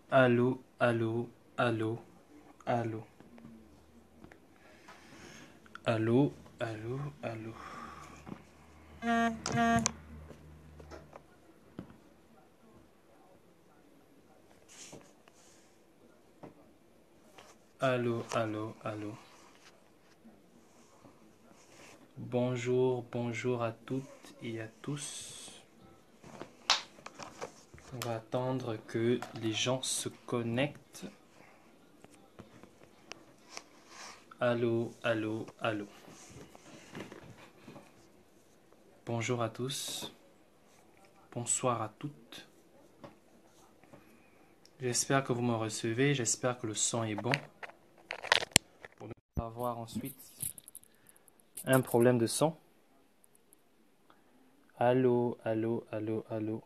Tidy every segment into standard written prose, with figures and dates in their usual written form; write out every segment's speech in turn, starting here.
Allô, allô, allô, allô, allô, allô, allô, allô, allô, allô. Bonjour, bonjour à toutes et à tous. On va attendre que les gens se connectent. Allô, allô, allô. Bonjour à tous. Bonsoir à toutes. J'espère que vous me recevez. J'espère que le son est bon. Pour ne pas avoir ensuite un problème de son. Allô, allô, allô, allô.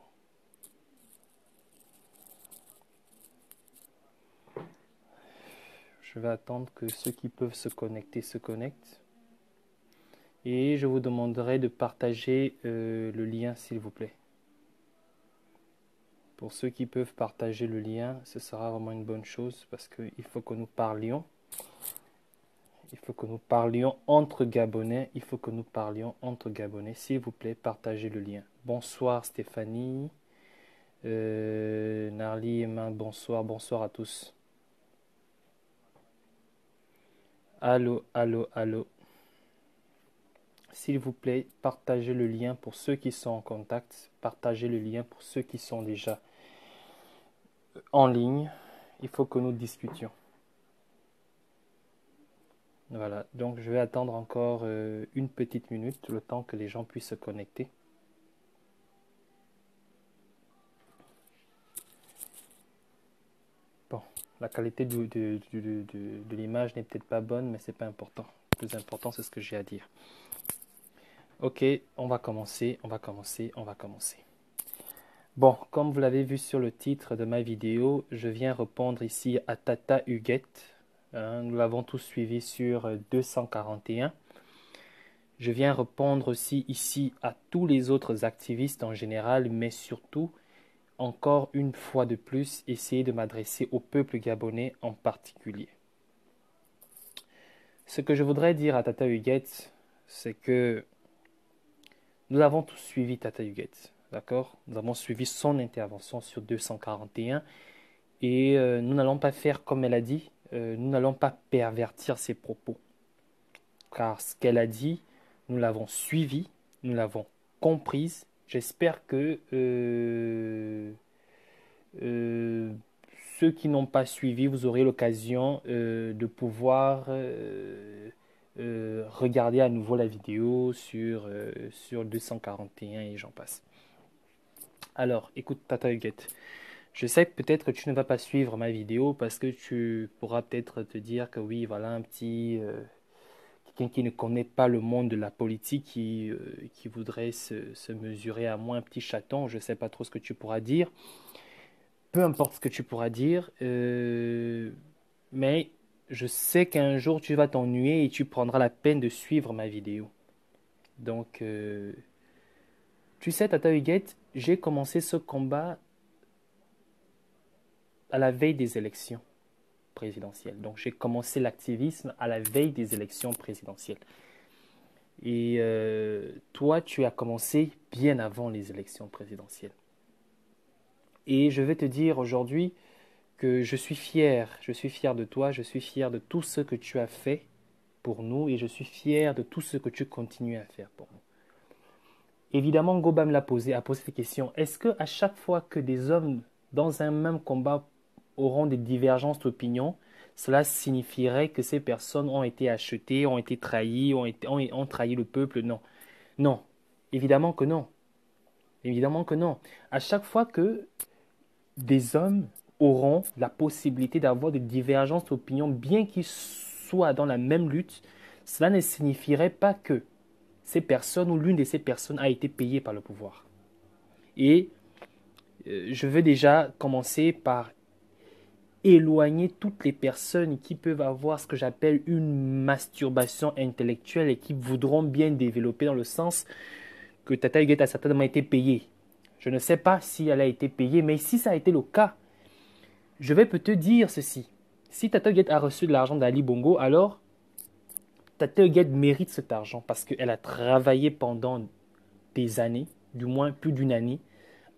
Je vais attendre que ceux qui peuvent se connecter se connectent. Et je vous demanderai de partager le lien, s'il vous plaît. Pour ceux qui peuvent partager le lien, ce sera vraiment une bonne chose parce qu'il faut que nous parlions. Il faut que nous parlions entre Gabonais. Il faut que nous parlions entre Gabonais. S'il vous plaît, partagez le lien. Bonsoir Stéphanie. Narli, Emma, bonsoir. Bonsoir à tous. Allô, allô, allô. S'il vous plaît, partagez le lien pour ceux qui sont en contact. Partagez le lien pour ceux qui sont déjà en ligne. Il faut que nous discutions. Voilà, donc je vais attendre encore une petite minute, le temps que les gens puissent se connecter. Bon, la qualité de l'image n'est peut-être pas bonne, mais c'est pas important. Le plus important, c'est ce que j'ai à dire. Ok, on va commencer, on va commencer, on va commencer. Bon, comme vous l'avez vu sur le titre de ma vidéo, je viens répondre ici à Tata Huguette. Nous l'avons tous suivi sur 241. Je viens répondre aussi ici à tous les autres activistes en général, mais surtout, encore une fois de plus, essayer de m'adresser au peuple gabonais en particulier. Ce que je voudrais dire à Tata Huguette, c'est que nous avons tous suivi Tata Huguette, d'accord? Nous avons suivi son intervention sur 241 et nous n'allons pas faire comme elle a dit, nous n'allons pas pervertir ses propos. Car ce qu'elle a dit, nous l'avons suivi, nous l'avons comprise. J'espère que euh, ceux qui n'ont pas suivi, vous aurez l'occasion de pouvoir regarder à nouveau la vidéo sur 241 et j'en passe. Alors, écoute Tata Huguette, je sais que peut-être que tu ne vas pas suivre ma vidéo parce que tu pourras peut-être te dire que oui, voilà un petit quelqu'un qui ne connaît pas le monde de la politique, qui voudrait se mesurer à moi, un petit chaton, je ne sais pas trop ce que tu pourras dire. Peu importe ce que tu pourras dire, mais je sais qu'un jour tu vas t'ennuyer et tu prendras la peine de suivre ma vidéo. Donc, tu sais, Tata Huguette, j'ai commencé ce combat à la veille des élections présidentielles. Donc, j'ai commencé l'activisme à la veille des élections présidentielles. Et toi, tu as commencé bien avant les élections présidentielles. Et je vais te dire aujourd'hui que je suis fier de toi, je suis fier de tout ce que tu as fait pour nous et je suis fier de tout ce que tu continues à faire pour nous. Évidemment, Gobam a posé cette question. Est-ce que à chaque fois que des hommes dans un même combat auront des divergences d'opinion, cela signifierait que ces personnes ont été achetées, ont été trahies, ont trahi le peuple? Non. Non. Évidemment que non. Évidemment que non. À chaque fois que des hommes auront la possibilité d'avoir des divergences d'opinion, bien qu'ils soient dans la même lutte, cela ne signifierait pas que ces personnes ou l'une de ces personnes a été payée par le pouvoir. Et je veux déjà commencer par éloigner toutes les personnes qui peuvent avoir ce que j'appelle une masturbation intellectuelle et qui voudront bien développer dans le sens que Tata Huguette a certainement été payée. Je ne sais pas si elle a été payée, mais si ça a été le cas, je vais peut-être te dire ceci. Si Tata Huguette a reçu de l'argent d'Ali Bongo, alors Tata Huguette mérite cet argent parce qu'elle a travaillé pendant des années, du moins plus d'une année,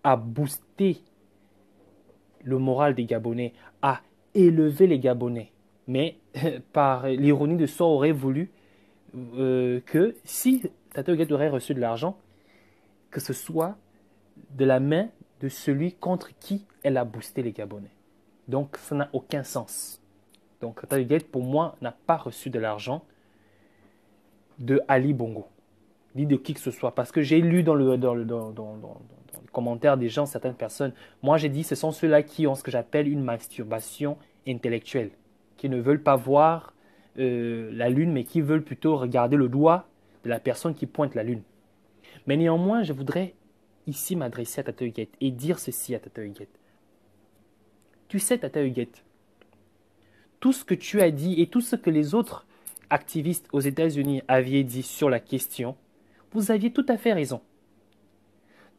à booster le moral des Gabonais, à élever les Gabonais. Mais par l'ironie de sort, aurait voulu que si Tata Huguette aurait reçu de l'argent, que ce soit de la main de celui contre qui elle a boosté les Gabonais. Donc ça n'a aucun sens. Donc Tata Huguette, pour moi, n'a pas reçu de l'argent de Ali Bongo, ni de qui que ce soit. Parce que j'ai lu dans les commentaires des gens, certaines personnes, moi j'ai dit ce sont ceux-là qui ont ce que j'appelle une masturbation intellectuelle, qui ne veulent pas voir la lune, mais qui veulent plutôt regarder le doigt de la personne qui pointe la lune. Mais néanmoins, je voudrais ici m'adresser à Tata Huguette et dire ceci à Tata Huguette. Tu sais, Tata Huguette, tout ce que tu as dit et tout ce que les autres activistes aux États-Unis avaient dit sur la question, vous aviez tout à fait raison.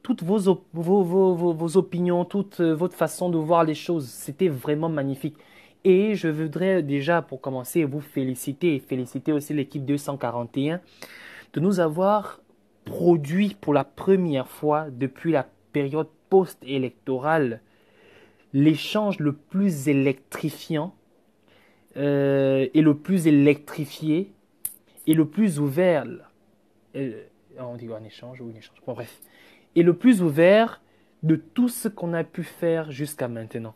Toutes vos opinions, toute votre façon de voir les choses, c'était vraiment magnifique. Et je voudrais déjà, pour commencer, vous féliciter et féliciter aussi l'équipe 241 de nous avoir produit pour la première fois depuis la période post-électorale l'échange le plus électrifiant et le plus électrifié et le plus ouvert. On dit un échange ou une échange. Bon, bref. Et le plus ouvert de tout ce qu'on a pu faire jusqu'à maintenant.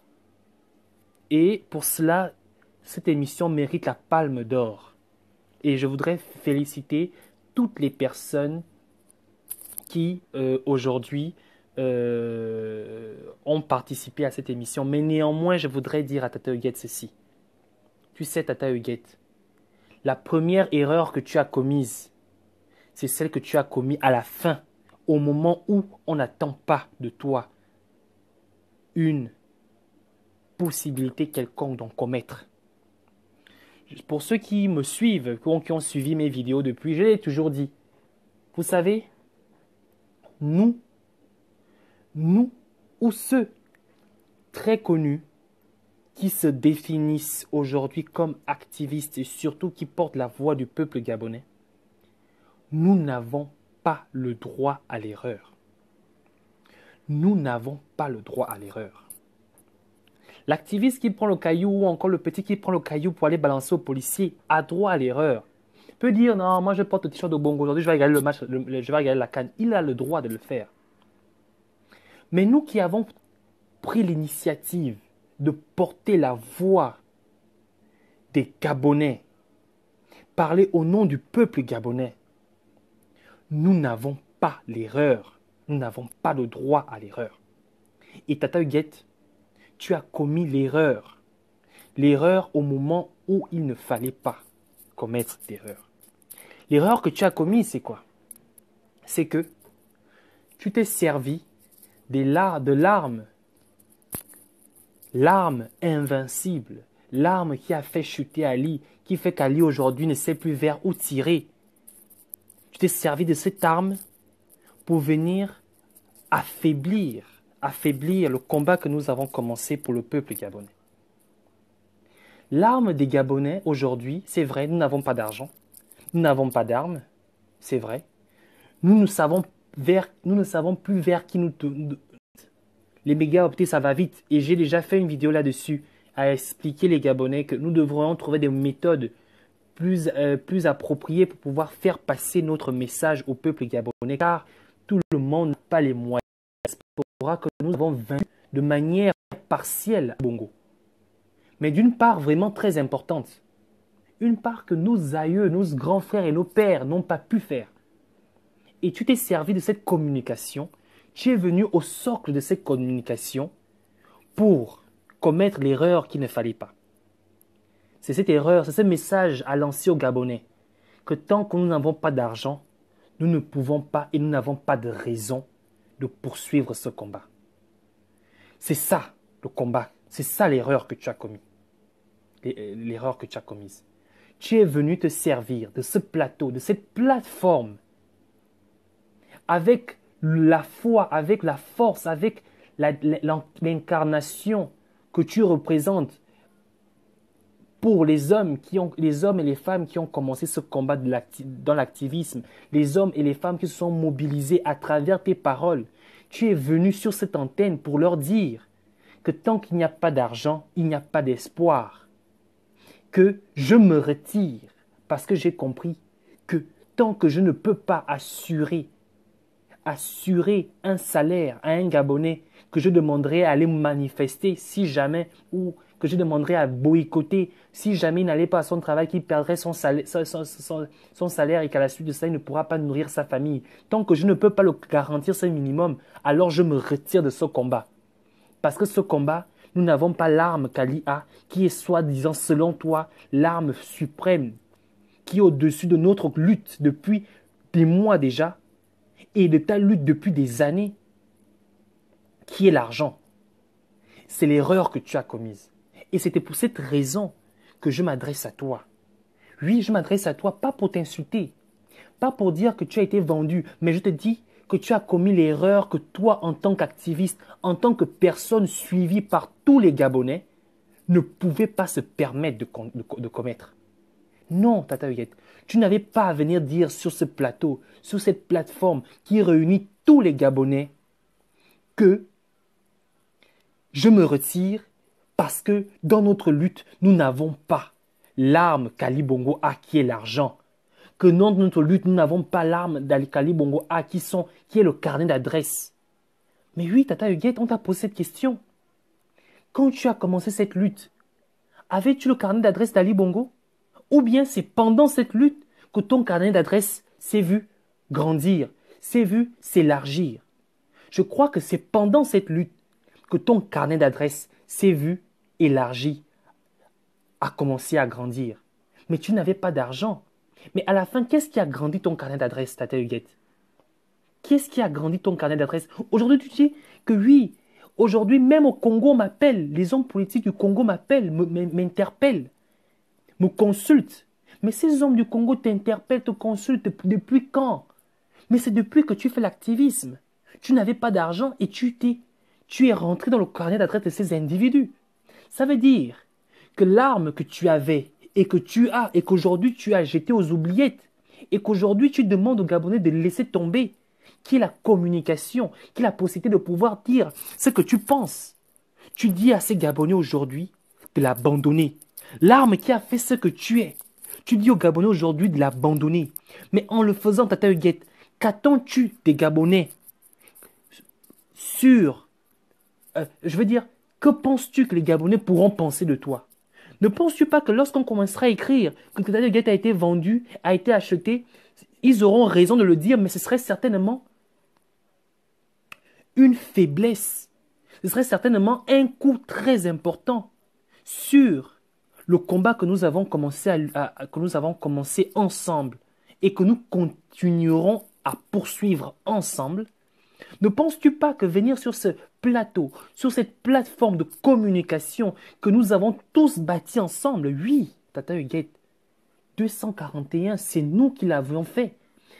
Et pour cela, cette émission mérite la Palme d'Or. Et je voudrais féliciter toutes les personnes qui, aujourd'hui, ont participé à cette émission. Mais néanmoins, je voudrais dire à Tata Huguette ceci. Tu sais, Tata Huguette, la première erreur que tu as commise, c'est celle que tu as commise à la fin, au moment où on n'attend pas de toi une possibilité quelconque d'en commettre. Pour ceux qui me suivent, qui ont suivi mes vidéos depuis, je l'ai toujours dit. Vous savez, nous ou ceux très connus qui se définissent aujourd'hui comme activistes et surtout qui portent la voix du peuple gabonais, nous n'avons pas le droit à l'erreur. Nous n'avons pas le droit à l'erreur. L'activiste qui prend le caillou ou encore le petit qui prend le caillou pour aller balancer au policier a droit à l'erreur. Peut dire non, moi je porte le t-shirt de Bongo, aujourd'hui je vais regarder le match, je vais regarder la CAN. Il a le droit de le faire. Mais nous qui avons pris l'initiative de porter la voix des Gabonais, parler au nom du peuple gabonais, nous n'avons pas l'erreur. Nous n'avons pas le droit à l'erreur. Et Tata Huguette, tu as commis l'erreur. L'erreur au moment où il ne fallait pas commettre d'erreur. L'erreur que tu as commise, c'est quoi? C'est que tu t'es servi de l'arme invincible, l'arme qui a fait chuter Ali, qui fait qu'Ali aujourd'hui ne sait plus vers où tirer. Tu t'es servi de cette arme pour venir affaiblir le combat que nous avons commencé pour le peuple gabonais. L'arme des Gabonais aujourd'hui, c'est vrai, nous n'avons pas d'argent, nous n'avons pas d'armes, c'est vrai. Nous ne savons plus vers qui nous tournons. Les méga-optés, ça va vite. Et j'ai déjà fait une vidéo là-dessus à expliquer les Gabonais que nous devrions trouver des méthodes plus appropriées pour pouvoir faire passer notre message au peuple gabonais. Car tout le monde n'a pas les moyens. Que nous avons vaincu de manière partielle à Bongo. Mais d'une part vraiment très importante. Une part que nos aïeux, nos grands frères et nos pères n'ont pas pu faire. Et tu t'es servi de cette communication. Tu es venu au socle de cette communication pour commettre l'erreur qu'il ne fallait pas. C'est cette erreur, c'est ce message à lancer aux Gabonais. Que tant que nous n'avons pas d'argent, nous ne pouvons pas et nous n'avons pas de raison de poursuivre ce combat. C'est ça le combat, c'est ça l'erreur que tu as commise. L'erreur que tu as commise. Tu es venu te servir de ce plateau, de cette plateforme, avec la foi, avec la force, avec l'incarnation que tu représentes pour les hommes et les femmes qui ont commencé ce combat dans l'activisme, les hommes et les femmes qui se sont mobilisés à travers tes paroles. Tu es venu sur cette antenne pour leur dire que tant qu'il n'y a pas d'argent, il n'y a pas d'espoir. Que je me retire parce que j'ai compris que tant que je ne peux pas assurer un salaire à un Gabonais, que je demanderai à aller manifester si jamais, ou que je demanderai à boycotter si jamais il n'allait pas à son travail, qu'il perdrait son salaire et qu'à la suite de ça, il ne pourra pas nourrir sa famille. Tant que je ne peux pas le garantir ce minimum, alors je me retire de ce combat. Parce que ce combat, nous n'avons pas l'arme qu'Ali a, qui est soi-disant, selon toi, l'arme suprême, qui est au-dessus de notre lutte depuis des mois déjà, et de ta lutte depuis des années, qui est l'argent. C'est l'erreur que tu as commise. Et c'était pour cette raison que je m'adresse à toi. Oui, je m'adresse à toi, pas pour t'insulter, pas pour dire que tu as été vendu, mais je te dis que tu as commis l'erreur que toi, en tant qu'activiste, en tant que personne suivie par tous les Gabonais, ne pouvais pas se permettre de commettre. Non, Tata Huguette, tu n'avais pas à venir dire sur ce plateau, sur cette plateforme qui réunit tous les Gabonais, que je me retire parce que dans notre lutte, nous n'avons pas l'arme qu'Ali Bongo a, qui est l'argent. Que dans notre lutte, nous n'avons pas l'arme qu'Ali Bongo a, qui est le carnet d'adresse. Mais oui, Tata Huguette, on t'a posé cette question. Quand tu as commencé cette lutte, avais-tu le carnet d'adresse d'Ali Bongo? Ou bien c'est pendant cette lutte que ton carnet d'adresse s'est vu grandir, s'est vu s'élargir. Je crois que c'est pendant cette lutte que ton carnet d'adresse s'est vu élargi, a commencé à grandir. Mais tu n'avais pas d'argent. Mais à la fin, qu'est-ce qui a grandi ton carnet d'adresse, Tata Huguette? Qu'est-ce qui a grandi ton carnet d'adresse? Aujourd'hui, tu dis que oui, aujourd'hui, même au Congo, on m'appelle, les hommes politiques du Congo m'appellent, m'interpellent, me consultent. Mais ces hommes du Congo t'interpellent, te consultent depuis quand? Mais c'est depuis que tu fais l'activisme. Tu n'avais pas d'argent et tu es rentré dans le carnet d'adresse de ces individus. Ça veut dire que l'arme que tu avais et que tu as et qu'aujourd'hui tu as jeté aux oubliettes et qu'aujourd'hui tu demandes aux Gabonais de laisser tomber, qui est la communication, qui est la possibilité de pouvoir dire ce que tu penses. Tu dis à ces Gabonais aujourd'hui de l'abandonner. L'arme qui a fait ce que tu es. Tu dis aux Gabonais aujourd'hui de l'abandonner. Mais en le faisant, Tata Huguette, qu'attends-tu des Gabonais je veux dire, que penses-tu que les Gabonais pourront penser de toi? Ne penses-tu pas que lorsqu'on commencera à écrire que Tata Huguette a été vendu, a été acheté, ils auront raison de le dire, mais ce serait certainement une faiblesse. Ce serait certainement un coup très important sur le combat que nous avons commencé ensemble et que nous continuerons à poursuivre ensemble. Ne penses-tu pas que venir sur ce plateau, sur cette plateforme de communication que nous avons tous bâti ensemble, oui, Tata Huguette, 241, c'est nous qui l'avions fait.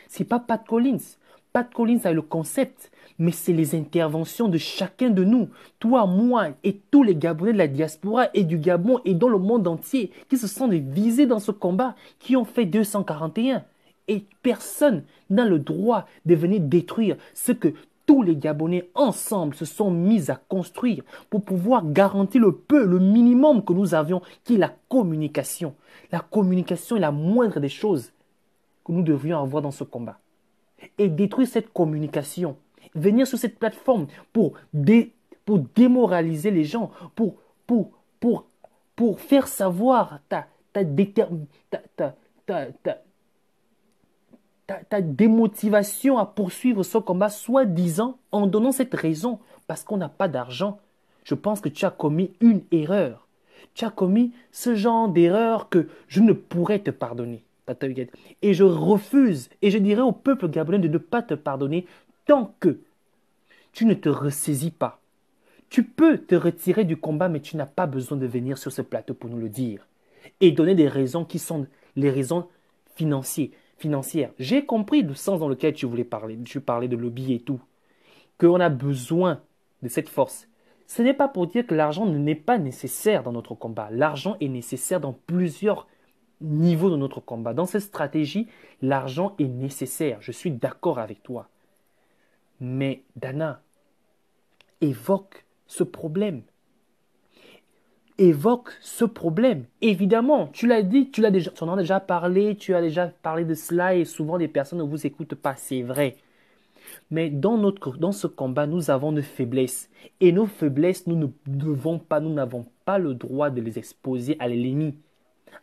C'est pas Pat Collins. Pat Collins a le concept, mais c'est les interventions de chacun de nous, toi, moi et tous les Gabonais de la diaspora et du Gabon et dans le monde entier qui se sont visés dans ce combat, qui ont fait 241. Et personne n'a le droit de venir détruire ce que tous les Gabonais ensemble se sont mis à construire pour pouvoir garantir le minimum que nous avions, qui est la communication. La communication est la moindre des choses que nous devrions avoir dans ce combat. Et détruire cette communication, venir sur cette plateforme pour démoraliser les gens, pour faire savoir ta démotivation à poursuivre ce combat, soi-disant, en donnant cette raison, parce qu'on n'a pas d'argent. Je pense que tu as commis une erreur. Tu as commis ce genre d'erreur que je ne pourrais te pardonner, Tata Huguette. Et je refuse, et je dirais au peuple gabonais de ne pas te pardonner tant que tu ne te ressaisis pas. Tu peux te retirer du combat, mais tu n'as pas besoin de venir sur ce plateau pour nous le dire. Et donner des raisons qui sont les raisons financières. J'ai compris le sens dans lequel tu voulais parler. Tu parlais de lobby et tout. Qu'on a besoin de cette force. Ce n'est pas pour dire que l'argent n'est pas nécessaire dans notre combat. L'argent est nécessaire dans plusieurs niveaux de notre combat. Dans cette stratégie, l'argent est nécessaire. Je suis d'accord avec toi. Mais Dana, évoque ce problème. Évoque ce problème. Évidemment, tu l'as dit, tu en as déjà parlé, tu as déjà parlé de cela et souvent les personnes ne vous écoutent pas, c'est vrai. Mais dans ce combat, nous avons nos faiblesses. Et nos faiblesses, nous n'avons pas le droit de les exposer à l'ennemi.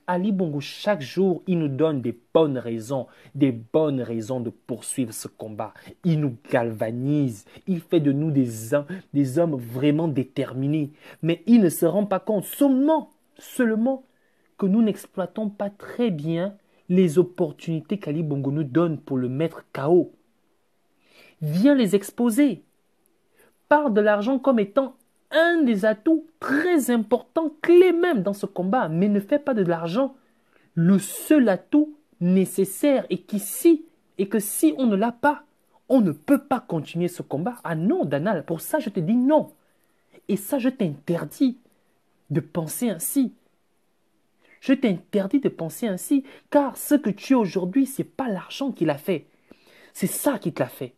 Ali Bongo, chaque jour, il nous donne des bonnes raisons de poursuivre ce combat. Il nous galvanise, il fait de nous des hommes vraiment déterminés. Mais il ne se rend pas compte seulement que nous n'exploitons pas très bien les opportunités qu'Ali Bongo nous donne pour le mettre KO. Viens les exposer. Parle de l'argent comme étant un des atouts très importants, clés même dans ce combat, mais ne fais pas de l'argent le seul atout nécessaire et que si on ne l'a pas, on ne peut pas continuer ce combat. Ah non, Dana, pour ça je te dis non. Et ça, je t'interdis de penser ainsi. Je t'interdis de penser ainsi, car ce que tu es aujourd'hui, ce n'est pas l'argent qui l'a fait. C'est ça qui te l'a fait.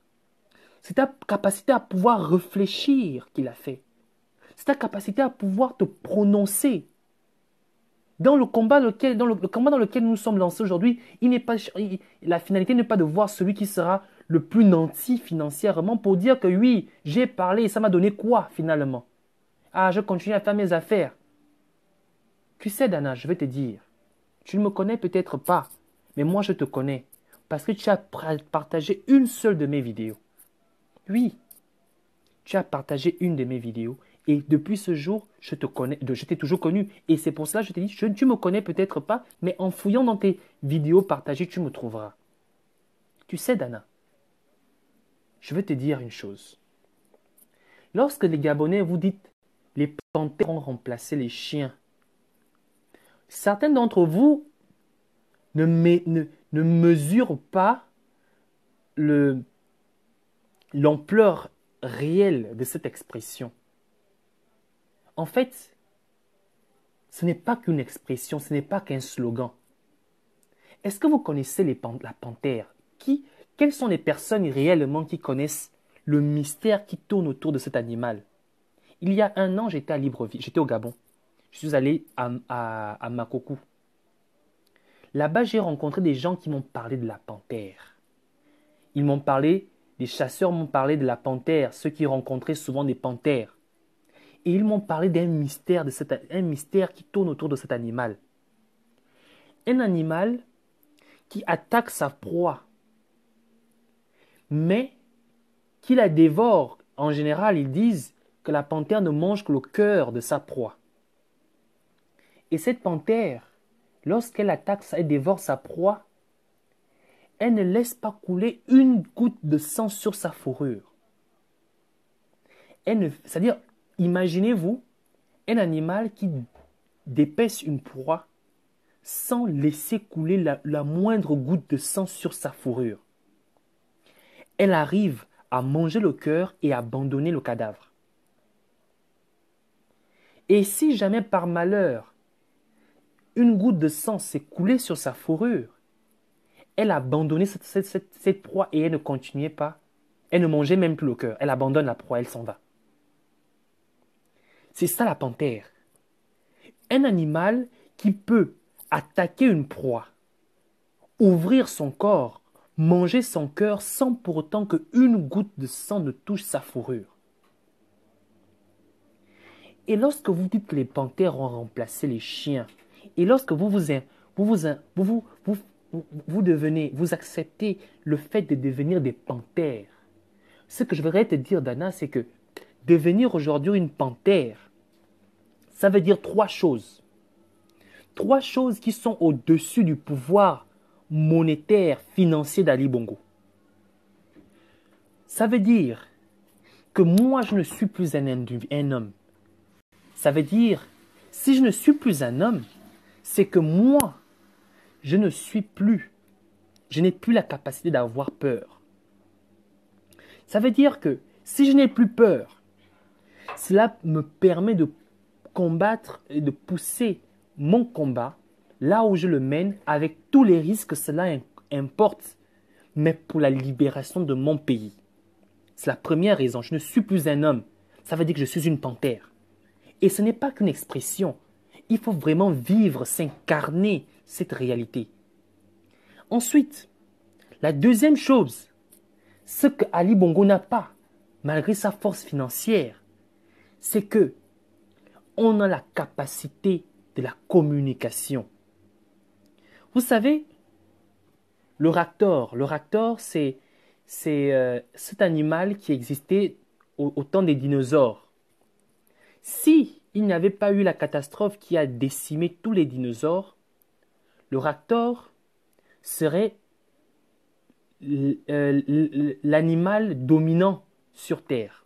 C'est ta capacité à pouvoir réfléchir qui l'a fait. C'est ta capacité à pouvoir te prononcer. Dans le combat dans lequel nous sommes lancés aujourd'hui, la finalité n'est pas de voir celui qui sera le plus nanti financièrement pour dire que oui, j'ai parlé et ça m'a donné quoi finalement? Ah, je continue à faire mes affaires. Tu sais, Dana, je vais te dire, tu ne me connais peut-être pas, mais moi je te connais parce que tu as partagé une seule de mes vidéos. Oui, tu as partagé une de mes vidéos. Et depuis ce jour, je t'ai toujours connu. Et c'est pour cela que je t'ai dit, tu ne me connais peut-être pas, mais en fouillant dans tes vidéos partagées, tu me trouveras. Tu sais, Dana, je veux te dire une chose. Lorsque les Gabonais vous dites, les panthères ont remplacé les chiens, certains d'entre vous ne mesurent pas l'ampleur réelle de cette expression. En fait, ce n'est pas qu'une expression, ce n'est pas qu'un slogan. Est-ce que vous connaissez la panthère? Quelles sont les personnes réellement qui connaissent le mystère qui tourne autour de cet animal? Il y a un an, j'étais à Libreville, j'étais au Gabon. Je suis allé à Makokou. Là-bas, j'ai rencontré des gens qui m'ont parlé de la panthère. Des chasseurs m'ont parlé de la panthère, ceux qui rencontraient souvent des panthères. Et ils m'ont parlé d'un mystère, un mystère qui tourne autour de cet animal. Un animal qui attaque sa proie, mais qui la dévore. En général, ils disent que la panthère ne mange que le cœur de sa proie. Et cette panthère, lorsqu'elle elle dévore sa proie, elle ne laisse pas couler une goutte de sang sur sa fourrure. C'est-à-dire, imaginez-vous un animal qui dépaisse une proie sans laisser couler la moindre goutte de sang sur sa fourrure. Elle arrive à manger le cœur et à abandonner le cadavre. Et si jamais par malheur, une goutte de sang s'est coulée sur sa fourrure, elle a abandonné cette proie et elle ne continuait pas. Elle ne mangeait même plus le cœur. Elle abandonne la proie, elle s'en va. C'est ça la panthère. Un animal qui peut attaquer une proie, ouvrir son corps, manger son cœur sans pour autant qu'une goutte de sang ne touche sa fourrure. Et lorsque vous dites que les panthères ont remplacé les chiens, et lorsque vous acceptez le fait de devenir des panthères, ce que je voudrais te dire, Dana, c'est que devenir aujourd'hui une panthère, ça veut dire trois choses. Trois choses qui sont au-dessus du pouvoir monétaire, financier d'Ali Bongo. Ça veut dire que moi, je ne suis plus un homme. Ça veut dire, si je ne suis plus un homme, c'est que moi, je n'ai plus la capacité d'avoir peur. Ça veut dire que si je n'ai plus peur, Cela me permet de combattre et de pousser mon combat là où je le mène avec tous les risques que cela importe, mais pour la libération de mon pays. C'est la première raison. Je ne suis plus un homme. Ça veut dire que je suis une panthère. Et ce n'est pas qu'une expression. Il faut vraiment vivre, s'incarner cette réalité. Ensuite, la deuxième chose, ce que Ali Bongo n'a pas, malgré sa force financière, c'est que on a la capacité de la communication. Vous savez, le raptor, c'est cet animal qui existait au temps des dinosaures. Si il n'y avait pas eu la catastrophe qui a décimé tous les dinosaures, le raptor serait l'animal dominant sur Terre.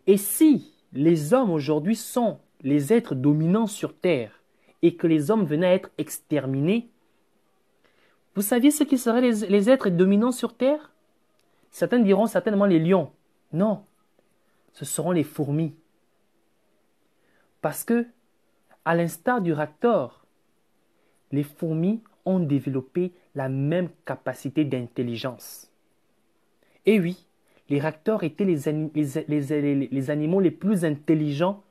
Et si les hommes aujourd'hui sont les êtres dominants sur Terre et que les hommes venaient à être exterminés, vous saviez ce qui seraient les êtres dominants sur Terre? Certains diront certainement les lions. Non, ce seront les fourmis. Parce que, à l'instar du raptor, les fourmis ont développé la même capacité d'intelligence. Et oui, les raptors étaient les animaux les plus intelligents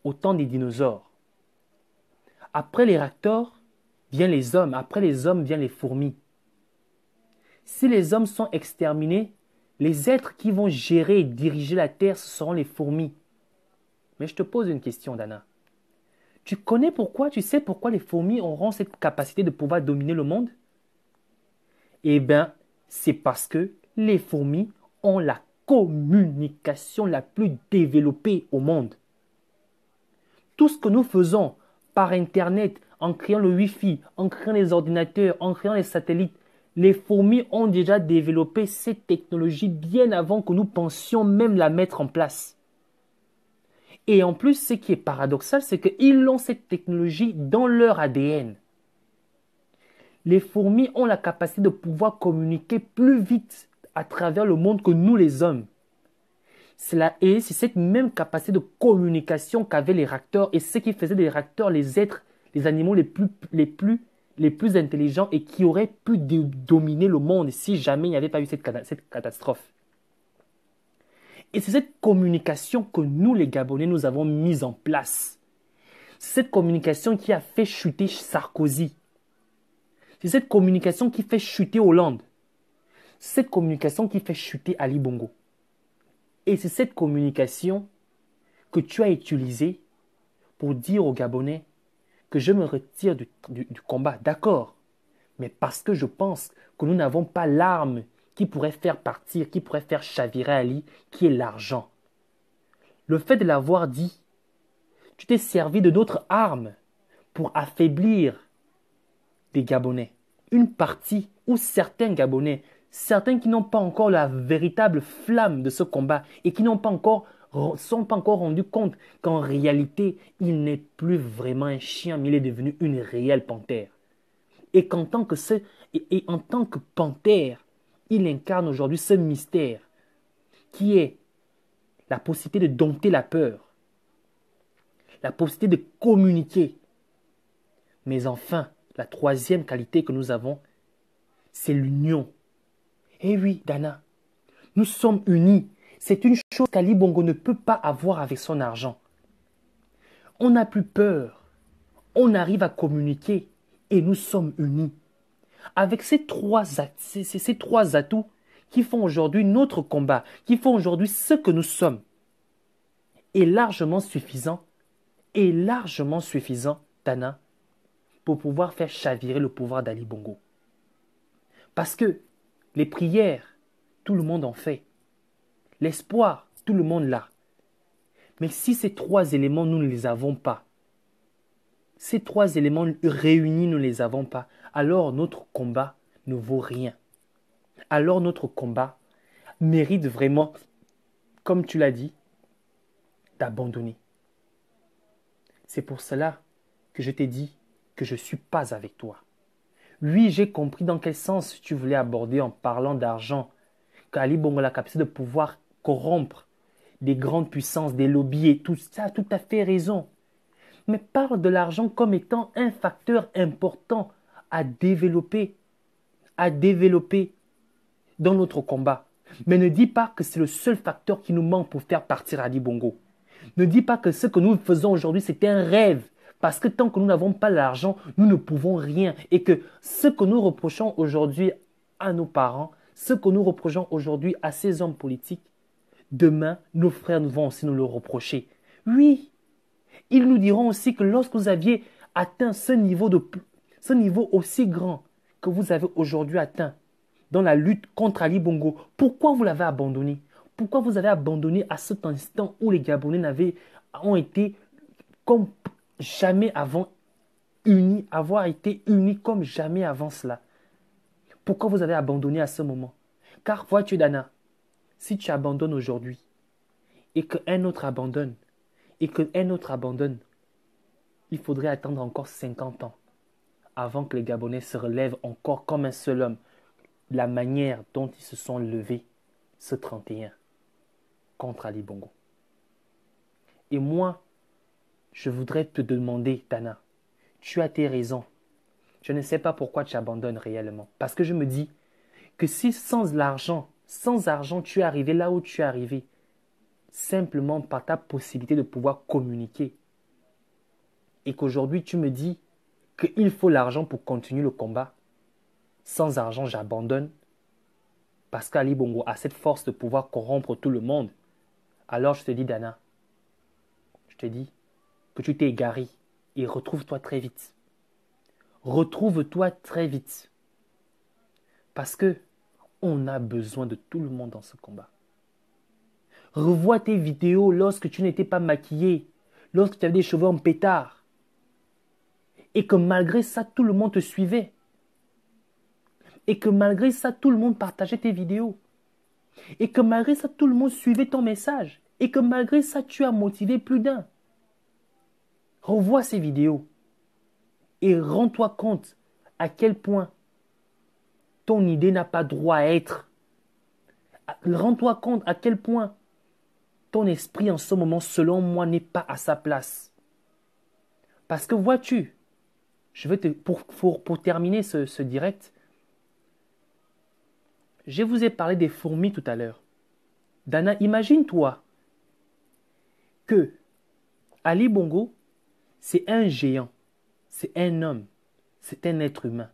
au temps des dinosaures. Après les raptors, viennent les hommes. Après les hommes, viennent les fourmis. Si les hommes sont exterminés, les êtres qui vont gérer et diriger la Terre, ce seront les fourmis. Mais je te pose une question, Dana. Tu sais pourquoi les fourmis auront cette capacité de pouvoir dominer le monde? Eh bien, c'est parce que les fourmis ont la communication la plus développée au monde. Tout ce que nous faisons par Internet, en créant le Wi-Fi, en créant les ordinateurs, en créant les satellites, les fourmis ont déjà développé cette technologie bien avant que nous pensions même la mettre en place. Et en plus, ce qui est paradoxal, c'est qu'ils ont cette technologie dans leur ADN. Les fourmis ont la capacité de pouvoir communiquer plus vite à travers le monde que nous les hommes. Et c'est cette même capacité de communication qu'avaient les raptors et ce qui faisait des raptors les animaux les plus intelligents et qui auraient pu dominer le monde si jamais il n'y avait pas eu cette catastrophe. Et c'est cette communication que nous, les Gabonais, nous avons mise en place. C'est cette communication qui a fait chuter Sarkozy. C'est cette communication qui fait chuter Hollande. C'est cette communication qui fait chuter Ali Bongo. Et c'est cette communication que tu as utilisée pour dire aux Gabonais que je me retire du combat. D'accord, mais parce que je pense que nous n'avons pas l'arme qui pourrait faire partir, qui pourrait faire chavirer Ali, qui est l'argent. Le fait de l'avoir dit, tu t'es servi de notre arme pour affaiblir des Gabonais. Une partie ou certains Gabonais, certains qui n'ont pas encore la véritable flamme de ce combat et qui n'ont pas encore sont pas encore rendus compte qu'en réalité, il n'est plus vraiment un chien, mais il est devenu une réelle panthère. Et qu'en tant que en tant que panthère, il incarne aujourd'hui ce mystère qui est la possibilité de dompter la peur, la possibilité de communiquer. Mais enfin, la troisième qualité que nous avons, c'est l'union. Eh oui, Dana, nous sommes unis. C'est une chose qu'Ali Bongo ne peut pas avoir avec son argent. On n'a plus peur. On arrive à communiquer et nous sommes unis. Avec ces trois atouts qui font aujourd'hui notre combat, qui font aujourd'hui ce que nous sommes, est largement suffisant, Dana, pour pouvoir faire chavirer le pouvoir d'Ali Bongo. Parce que les prières, tout le monde en fait. L'espoir, tout le monde l'a. Mais si ces trois éléments, nous ne les avons pas, ces trois éléments réunis, nous ne les avons pas, alors notre combat ne vaut rien. Alors notre combat mérite vraiment, comme tu l'as dit, d'abandonner. C'est pour cela que je t'ai dit que je ne suis pas avec toi. Oui, j'ai compris dans quel sens tu voulais aborder en parlant d'argent, qu'Ali Bongo a la capacité de pouvoir corrompre des grandes puissances, des lobbies et tout ça, tout à fait raison. Mais parle de l'argent comme étant un facteur important à développer dans notre combat. Mais ne dis pas que c'est le seul facteur qui nous manque pour faire partir Ali Bongo. Ne dis pas que ce que nous faisons aujourd'hui, c'est un rêve. Parce que tant que nous n'avons pas l'argent, nous ne pouvons rien. Et que ce que nous reprochons aujourd'hui à nos parents, ce que nous reprochons aujourd'hui à ces hommes politiques, demain, nos frères vont aussi nous le reprocher. Oui, ils nous diront aussi que lorsque vous aviez atteint ce niveau aussi grand que vous avez aujourd'hui atteint dans la lutte contre Ali Bongo, pourquoi vous l'avez abandonné? Pourquoi vous avez abandonné à cet instant où les Gabonais ont été comme jamais avant unis, avoir été unis comme jamais avant cela? Pourquoi vous avez abandonné à ce moment? Car vois-tu, Dana, si tu abandonnes aujourd'hui et qu'un autre abandonne, il faudrait attendre encore 50 ans avant que les Gabonais se relèvent encore comme un seul homme. La manière dont ils se sont levés ce 31 contre Ali Bongo. Et moi, je voudrais te demander, Dana, tu as tes raisons. Je ne sais pas pourquoi tu abandonnes réellement. Parce que je me dis que si sans argent, tu es arrivé là où tu es arrivé, simplement par ta possibilité de pouvoir communiquer, et qu'aujourd'hui tu me dis qu'il faut l'argent pour continuer le combat, sans argent j'abandonne, parce qu'Ali Bongo a cette force de pouvoir corrompre tout le monde, alors je te dis, Dana, je te dis que tu t'es égaré et retrouve-toi très vite. Retrouve-toi très vite. Parce que on a besoin de tout le monde dans ce combat. Revois tes vidéos lorsque tu n'étais pas maquillé, lorsque tu avais des cheveux en pétard. Et que malgré ça, tout le monde te suivait. Et que malgré ça, tout le monde partageait tes vidéos. Et que malgré ça, tout le monde suivait ton message. Et que malgré ça, tu as motivé plus d'un. Revois ces vidéos. Et rends-toi compte à quel point ton idée n'a pas droit à être. Rends-toi compte à quel point ton esprit en ce moment, selon moi, n'est pas à sa place. Parce que vois-tu, pour terminer ce direct, je vous ai parlé des fourmis tout à l'heure. Dana, imagine-toi que Ali Bongo, c'est un géant, c'est un homme, c'est un être humain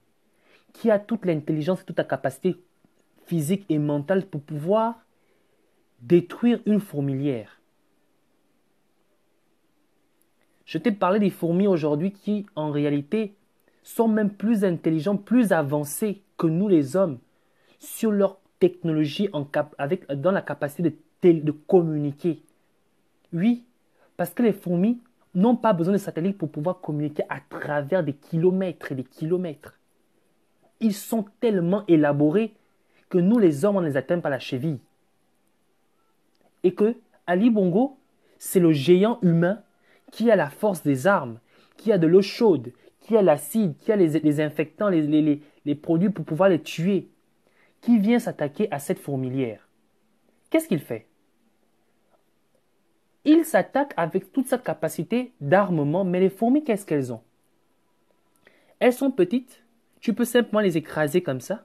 qui a toute l'intelligence et toute la capacité physique et mentale pour pouvoir détruire une fourmilière. Je t'ai parlé des fourmis aujourd'hui qui, en réalité, sont même plus intelligents, plus avancés que nous les hommes sur leur technologie dans la capacité de communiquer. Oui, parce que les fourmis n'ont pas besoin de satellites pour pouvoir communiquer à travers des kilomètres et des kilomètres. Ils sont tellement élaborés que nous les hommes, on ne les atteint pas la cheville. Et que Ali Bongo, c'est le géant humain qui a la force des armes, qui a de l'eau chaude, qui a l'acide, qui a les infectants, les produits pour pouvoir les tuer, qui vient s'attaquer à cette fourmilière. Qu'est-ce qu'il fait? Il s'attaque avec toute sa capacité d'armement, mais les fourmis, qu'est-ce qu'elles ont? Elles sont petites, tu peux simplement les écraser comme ça.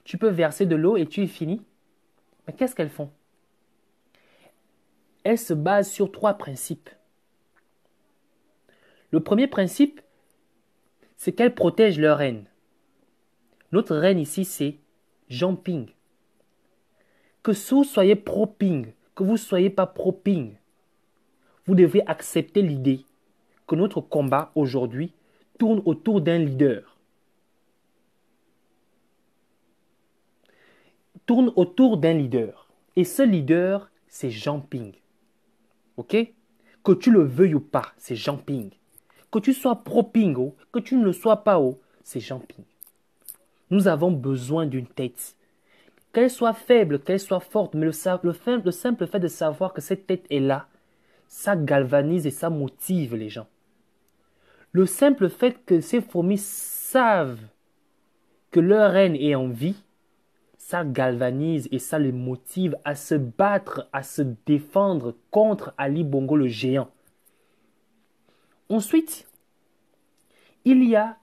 Tu peux verser de l'eau et tu es fini. Mais qu'est-ce qu'elles font? Elles se basent sur 3 principes. Le premier principe, c'est qu'elles protègent leur reine. Notre reine ici, c'est Jean Ping. Que vous soyez pro-Ping, que vous ne soyez pas pro-Ping, vous devez accepter l'idée que notre combat aujourd'hui tourne autour d'un leader. Tourne autour d'un leader. Et ce leader, c'est Jean Ping. Ok? Que tu le veuilles ou pas, c'est Jean Ping. Que tu sois pro-Ping, que tu ne le sois pas, c'est Jean Ping. Nous avons besoin d'une tête. Qu'elle soit faible, qu'elle soit forte, mais le simple fait de savoir que cette tête est là, ça galvanise et ça motive les gens. Le simple fait que ces fourmis savent que leur reine est en vie, ça galvanise et ça les motive à se battre, à se défendre contre Ali Bongo le géant. Ensuite, il y a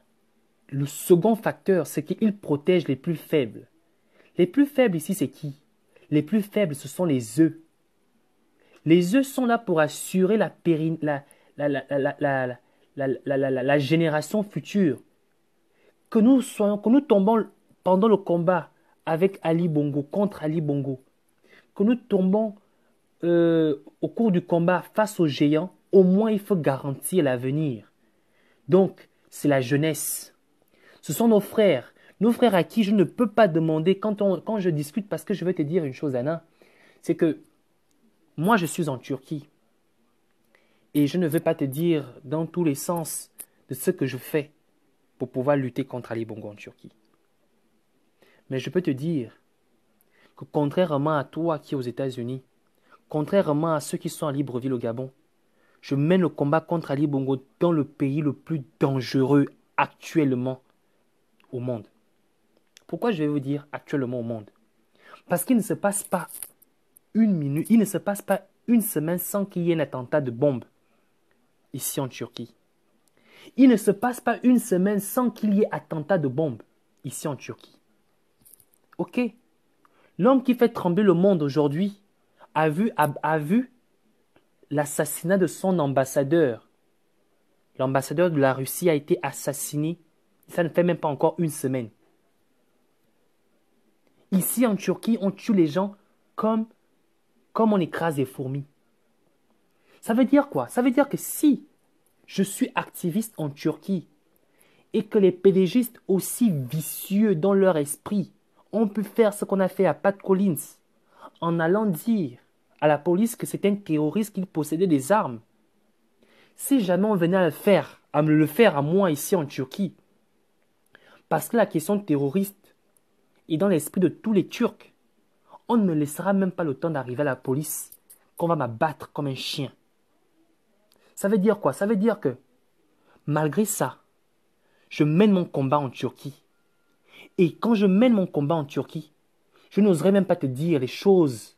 le second facteur, c'est qu'il protège les plus faibles. Les plus faibles ici, c'est qui? Les plus faibles, ce sont les œufs. Les œufs sont là pour assurer la génération future. Que nous tombons pendant le combat avec Ali Bongo, contre Ali Bongo, que nous tombons au cours du combat face aux géants, au moins il faut garantir l'avenir. Donc, c'est la jeunesse. Ce sont nos frères à qui je ne peux pas demander quand je discute, parce que je vais te dire une chose, Anna, c'est que moi, je suis en Turquie et je ne vais pas te dire dans tous les sens de ce que je fais pour pouvoir lutter contre Ali Bongo en Turquie. Mais je peux te dire que contrairement à toi qui es aux États-Unis, contrairement à ceux qui sont à Libreville au Gabon, je mène le combat contre Ali Bongo dans le pays le plus dangereux actuellement au monde. Pourquoi je vais vous dire actuellement au monde? Parce qu'il ne se passe pas une minute, il ne se passe pas une semaine sans qu'il y ait un attentat de bombe ici en Turquie. Il ne se passe pas une semaine sans qu'il y ait attentat de bombe ici en Turquie. Ok? L'homme qui fait trembler le monde aujourd'hui a vu l'assassinat de son ambassadeur. L'ambassadeur de la Russie a été assassiné. Ça ne fait même pas encore une semaine. Ici en Turquie, on tue les gens comme on écrase des fourmis. Ça veut dire quoi? Ça veut dire que si je suis activiste en Turquie et que les pédégistes aussi vicieux dans leur esprit ont pu faire ce qu'on a fait à Pat Collins en allant dire à la police que c'était un terroriste qui possédait des armes. Si jamais on venait à me le faire à moi ici en Turquie, parce que la question terroriste est dans l'esprit de tous les Turcs, on ne me laissera même pas le temps d'arriver à la police qu'on va m'abattre comme un chien. Ça veut dire quoi? Ça veut dire que, malgré ça, je mène mon combat en Turquie. Et quand je mène mon combat en Turquie, je n'oserais même pas te dire les choses.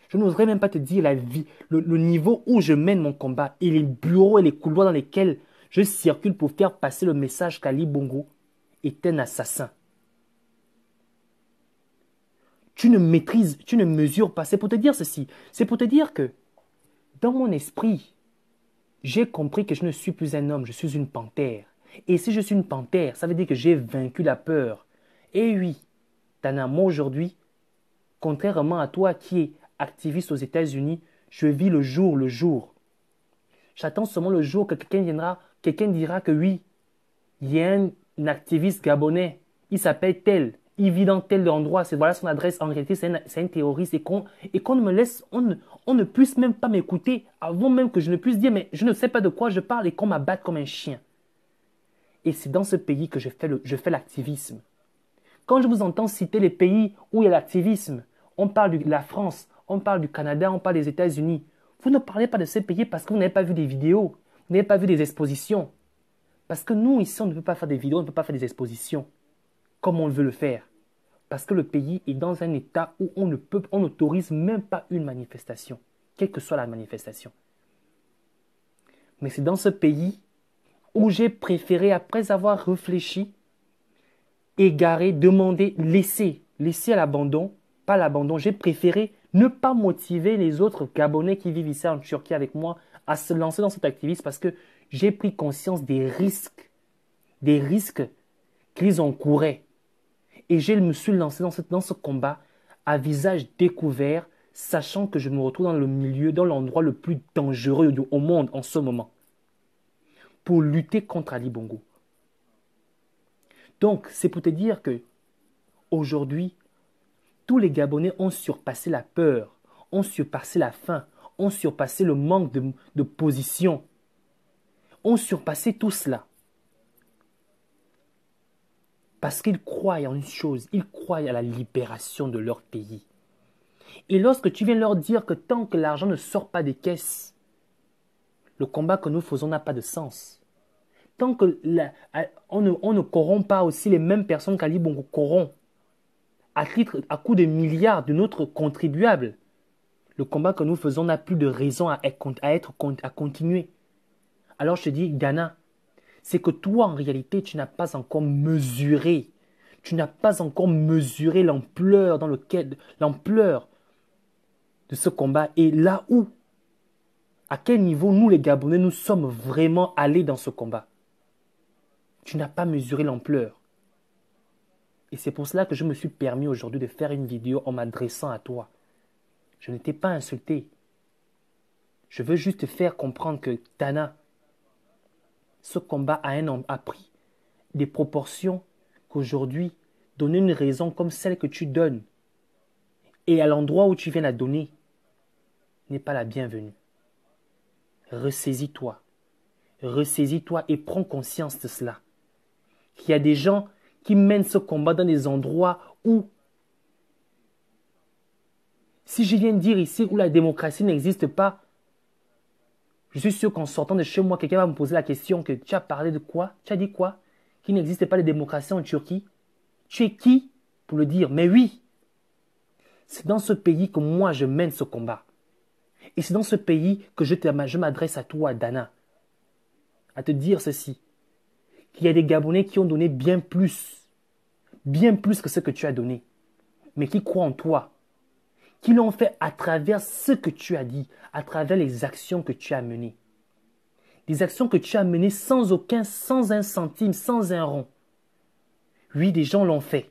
Je n'oserais même pas te dire le niveau où je mène mon combat et les bureaux et les couloirs dans lesquels je circule pour faire passer le message qu'Ali Bongo est un assassin. Tu ne maîtrises, tu ne mesures pas. C'est pour te dire ceci. C'est pour te dire que dans mon esprit, j'ai compris que je ne suis plus un homme, je suis une panthère. Et si je suis une panthère, ça veut dire que j'ai vaincu la peur. Et oui, Tana, moi aujourd'hui, contrairement à toi qui es activiste aux États-Unis, je vis le jour le jour. J'attends seulement le jour que quelqu'un dira que oui, il y a un activiste gabonais, il s'appelle tel, il vit dans tel endroit, voilà son adresse, en réalité c'est un terroriste et qu'on ne me laisse, on ne puisse même pas m'écouter avant même que je ne puisse dire mais je ne sais pas de quoi je parle et qu'on m'abatte comme un chien. Et c'est dans ce pays que je fais l'activisme. Quand je vous entends citer les pays où il y a l'activisme, on parle de la France, on parle du Canada, on parle des États-Unis. Vous ne parlez pas de ces pays parce que vous n'avez pas vu des vidéos, vous n'avez pas vu des expositions. Parce que nous, ici, on ne peut pas faire des vidéos, on ne peut pas faire des expositions comme on veut le faire. Parce que le pays est dans un état où on n'autorise même pas une manifestation, quelle que soit la manifestation. Mais c'est dans ce pays où j'ai préféré, après avoir réfléchi, égaré, demander, laisser à l'abandon, pas l'abandon, j'ai préféré ne pas motiver les autres Gabonais qui vivent ici en Turquie avec moi à se lancer dans cet activisme parce que j'ai pris conscience des risques qu'ils encouraient. Et je me suis lancé dans ce combat à visage découvert, sachant que je me retrouve dans le milieu, dans l'endroit le plus dangereux au monde en ce moment, pour lutter contre Ali Bongo. Donc, c'est pour te dire que aujourd'hui, tous les Gabonais ont surpassé la peur, ont surpassé la faim, ont surpassé le manque de position, ont surpassé tout cela. Parce qu'ils croient en une chose, ils croient à la libération de leur pays. Et lorsque tu viens leur dire que tant que l'argent ne sort pas des caisses, le combat que nous faisons n'a pas de sens. Tant que on ne corrompt pas aussi les mêmes personnes qu'Ali Bongo corrompt, à coup de milliards de notre contribuable. Le combat que nous faisons n'a plus de raison à continuer. Alors je te dis, Dana, c'est que toi, en réalité, tu n'as pas encore mesuré. Tu n'as pas encore mesuré l'ampleur de ce combat. Et là où, à quel niveau nous, les Gabonais, nous sommes vraiment allés dans ce combat. Tu n'as pas mesuré l'ampleur. Et c'est pour cela que je me suis permis aujourd'hui de faire une vidéo en m'adressant à toi. Je ne t'ai pas insulté. Je veux juste te faire comprendre que, Dana, ce combat a pris des proportions qu'aujourd'hui, donner une raison comme celle que tu donnes et à l'endroit où tu viens la donner n'est pas la bienvenue. Ressaisis-toi. Ressaisis-toi et prends conscience de cela. Qu'il y a des gens qui mènent ce combat dans des endroits où, si je viens de dire ici où la démocratie n'existe pas, je suis sûr qu'en sortant de chez moi, quelqu'un va me poser la question que tu as parlé de quoi? Tu as dit quoi? Qu'il n'existe pas de démocratie en Turquie? Tu es qui pour le dire? Mais oui, c'est dans ce pays que moi je mène ce combat. Et c'est dans ce pays que je m'adresse à toi, Dana, à te dire ceci, qu'il y a des Gabonais qui ont donné bien plus que ce que tu as donné, mais qui croient en toi, qui l'ont fait à travers ce que tu as dit, à travers les actions que tu as menées. Des actions que tu as menées sans un centime, sans un rond. Oui, des gens l'ont fait.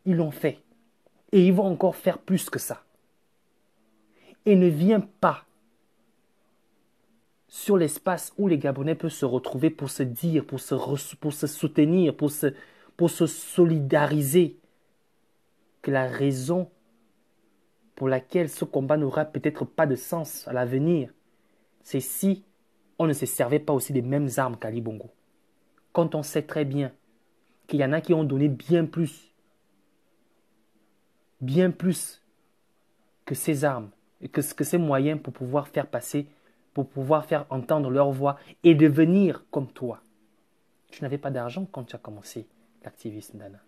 Ils l'ont fait. Et ils vont encore faire plus que ça. Et ne viens pas sur l'espace où les Gabonais peuvent se retrouver pour se dire, pour se soutenir, pour se solidariser, que la raison pour laquelle ce combat n'aura peut-être pas de sens à l'avenir, c'est si on ne se servait pas aussi des mêmes armes qu'Ali Bongo. Quand on sait très bien qu'il y en a qui ont donné bien plus que ces armes, et que ces moyens pour pouvoir faire passer, pour pouvoir faire entendre leur voix et devenir comme toi. Tu n'avais pas d'argent quand tu as commencé l'activisme, Dana.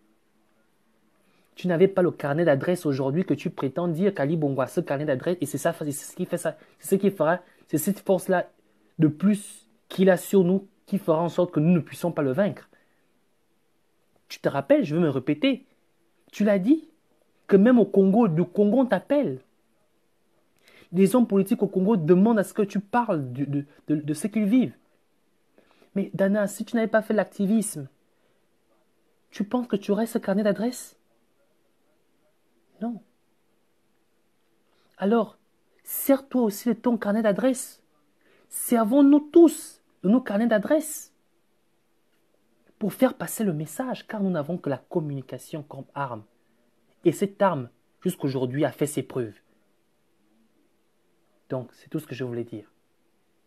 Tu n'avais pas le carnet d'adresse aujourd'hui que tu prétends dire qu'Ali Bongo a ce carnet d'adresse et c'est ça, c'est ce qui fait ça, c'est ce qui fera, c'est cette force-là de plus qu'il a sur nous qui fera en sorte que nous ne puissions pas le vaincre. Tu te rappelles, je veux me répéter, tu l'as dit, que même au Congo, le Congo t'appelle. Les hommes politiques au Congo demandent à ce que tu parles de ce qu'ils vivent. Mais Dana, si tu n'avais pas fait l'activisme, tu penses que tu aurais ce carnet d'adresse? Non. Alors, sers-toi aussi de ton carnet d'adresse. Servons-nous tous de nos carnets d'adresse pour faire passer le message, car nous n'avons que la communication comme arme. Et cette arme, jusqu'aujourd'hui, a fait ses preuves. Donc, c'est tout ce que je voulais dire.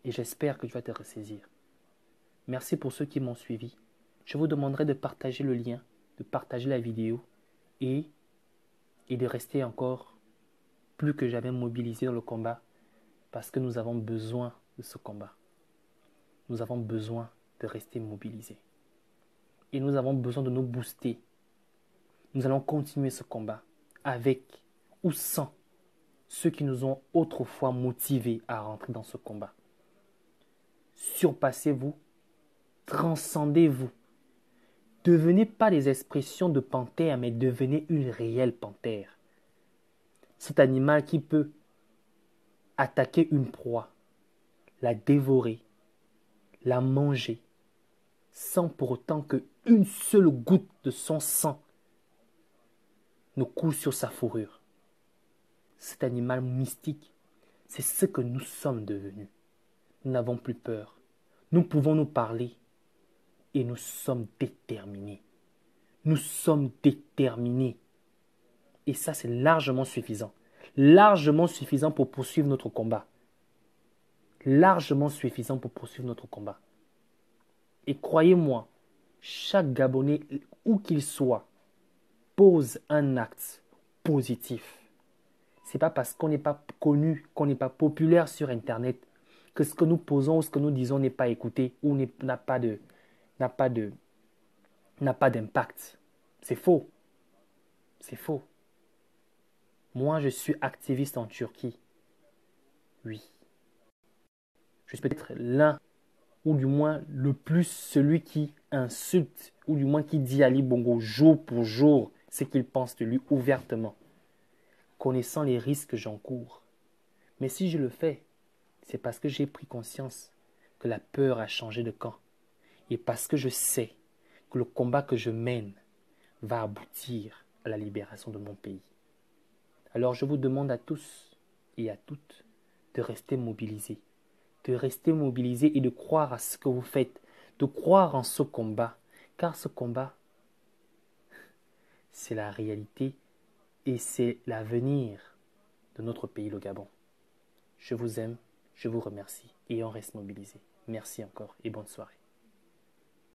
Et j'espère que tu vas te ressaisir. Merci pour ceux qui m'ont suivi. Je vous demanderai de partager le lien, de partager la vidéo et de rester encore plus que jamais mobilisé dans le combat parce que nous avons besoin de ce combat. Nous avons besoin de rester mobilisés. Et nous avons besoin de nous booster. Nous allons continuer ce combat avec ou sans ceux qui nous ont autrefois motivés à rentrer dans ce combat. Surpassez-vous, transcendez-vous. Devenez pas des expressions de panthère, mais devenez une réelle panthère. Cet animal qui peut attaquer une proie, la dévorer, la manger, sans pour autant qu'une seule goutte de son sang ne coule sur sa fourrure. Cet animal mystique, c'est ce que nous sommes devenus. Nous n'avons plus peur. Nous pouvons nous parler et nous sommes déterminés. Nous sommes déterminés. Et ça, c'est largement suffisant. Largement suffisant pour poursuivre notre combat. Largement suffisant pour poursuivre notre combat. Et croyez-moi, chaque Gabonais, où qu'il soit, pose un acte positif. Ce n'est pas parce qu'on n'est pas connu, qu'on n'est pas populaire sur Internet, que ce que nous posons ou ce que nous disons n'est pas écouté ou n'a pas d'impact. C'est faux. C'est faux. Moi, je suis activiste en Turquie. Oui. Je suis peut-être l'un, ou du moins le plus celui qui insulte, ou du moins qui dit Ali Bongo jour pour jour ce qu'il pense de lui ouvertement, connaissant les risques que j'encours. Mais si je le fais, c'est parce que j'ai pris conscience que la peur a changé de camp et parce que je sais que le combat que je mène va aboutir à la libération de mon pays. Alors je vous demande à tous et à toutes de rester mobilisés, et de croire à ce que vous faites, de croire en ce combat, car ce combat, c'est la réalité et c'est l'avenir de notre pays, le Gabon. Je vous aime, je vous remercie et on reste mobilisés. Merci encore et bonne soirée.